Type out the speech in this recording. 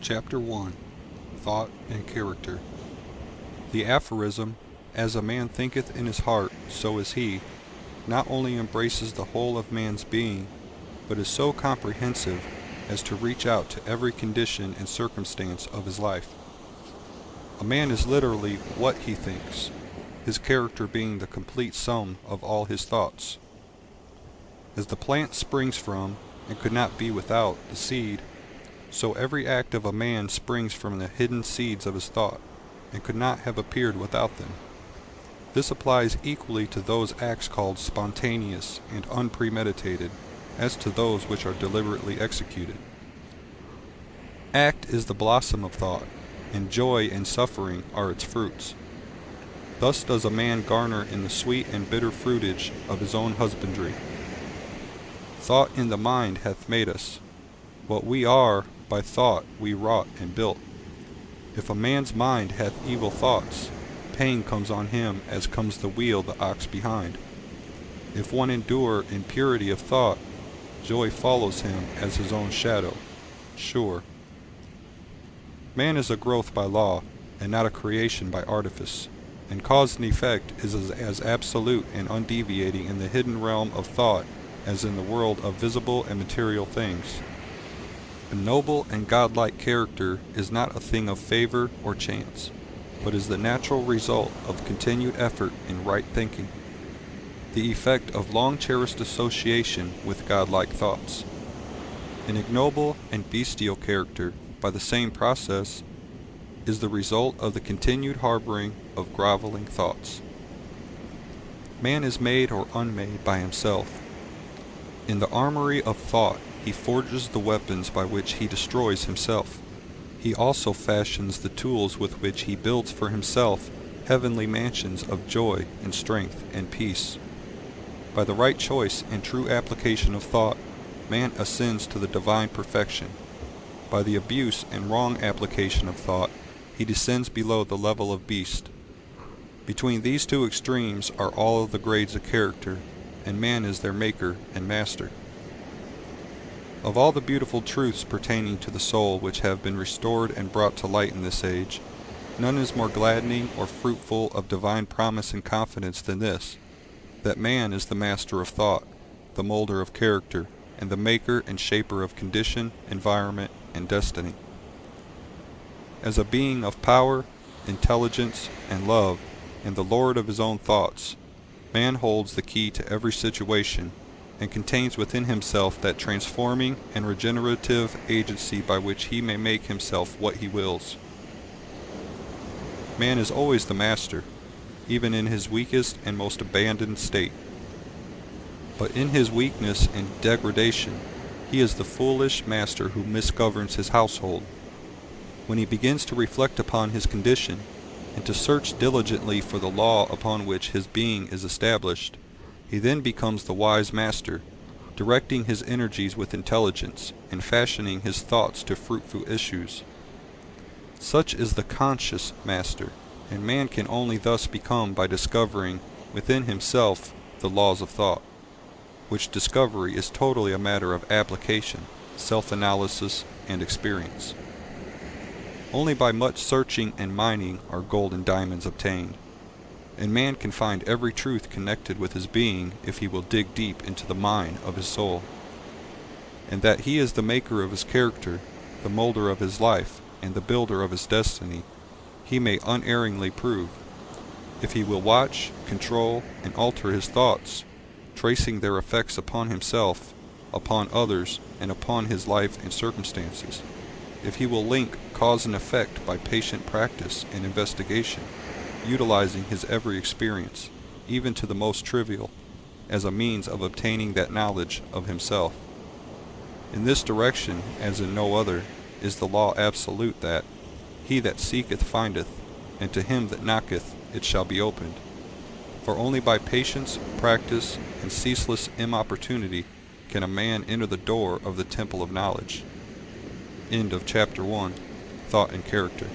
Chapter 1 Thought and Character. The aphorism, "As a man thinketh in his heart, so is he," not only embraces the whole of man's being, but is so comprehensive as to reach out to every condition and circumstance of his life. A man is literally what he thinks, his character being the complete sum of all his thoughts. As the plant springs from, and could not be without, the seed, so every act of a man springs from the hidden seeds of his thought, and could not have appeared without them. This applies equally to those acts called spontaneous and unpremeditated, as to those which are deliberately executed. Act is the blossom of thought, and joy and suffering are its fruits. Thus does a man garner in the sweet and bitter fruitage of his own husbandry. Thought in the mind hath made us. What we are, by thought we wrought and built. If a man's mind hath evil thoughts, pain comes on him as comes the wheel the ox behind. If one endure in purity of thought, joy follows him as his own shadow, sure. Man is a growth by law, and not a creation by artifice, and cause and effect is as absolute and undeviating in the hidden realm of thought as in the world of visible and material things. A noble and godlike character is not a thing of favor or chance, but is the natural result of continued effort in right thinking, the effect of long-cherished association with godlike thoughts. An ignoble and bestial character, by the same process, is the result of the continued harboring of groveling thoughts. Man is made or unmade by himself. In the armory of thought, he forges the weapons by which he destroys himself. He also fashions the tools with which he builds for himself heavenly mansions of joy and strength and peace. By the right choice and true application of thought, man ascends to the divine perfection. By the abuse and wrong application of thought, he descends below the level of beast. Between these two extremes are all of the grades of character, and man is their maker and master. Of all the beautiful truths pertaining to the soul which have been restored and brought to light in this age, none is more gladdening or fruitful of divine promise and confidence than this, that man is the master of thought, the molder of character, and the maker and shaper of condition, environment, and destiny. As a being of power, intelligence, and love, and the lord of his own thoughts, man holds the key to every situation, and contains within himself that transforming and regenerative agency by which he may make himself what he wills. Man is always the master, even in his weakest and most abandoned state. But in his weakness and degradation, he is the foolish master who misgoverns his household. When he begins to reflect upon his condition, and to search diligently for the law upon which his being is established, he then becomes the wise master, directing his energies with intelligence, and fashioning his thoughts to fruitful issues. Such is the conscious master, and man can only thus become by discovering within himself the laws of thought, which discovery is totally a matter of application, self-analysis, and experience. Only by much searching and mining are gold and diamonds obtained, and man can find every truth connected with his being if he will dig deep into the mine of his soul. And that he is the maker of his character, the molder of his life, and the builder of his destiny, he may unerringly prove, if he will watch, control, and alter his thoughts, tracing their effects upon himself, upon others, and upon his life and circumstances. If he will link cause and effect by patient practice and investigation, utilizing his every experience, even to the most trivial, as a means of obtaining that knowledge of himself. In this direction, as in no other, is the law absolute that, he that seeketh findeth, and to him that knocketh it shall be opened. For only by patience, practice, and ceaseless importunity can a man enter the door of the temple of knowledge. End of Chapter 1, Thought and Character.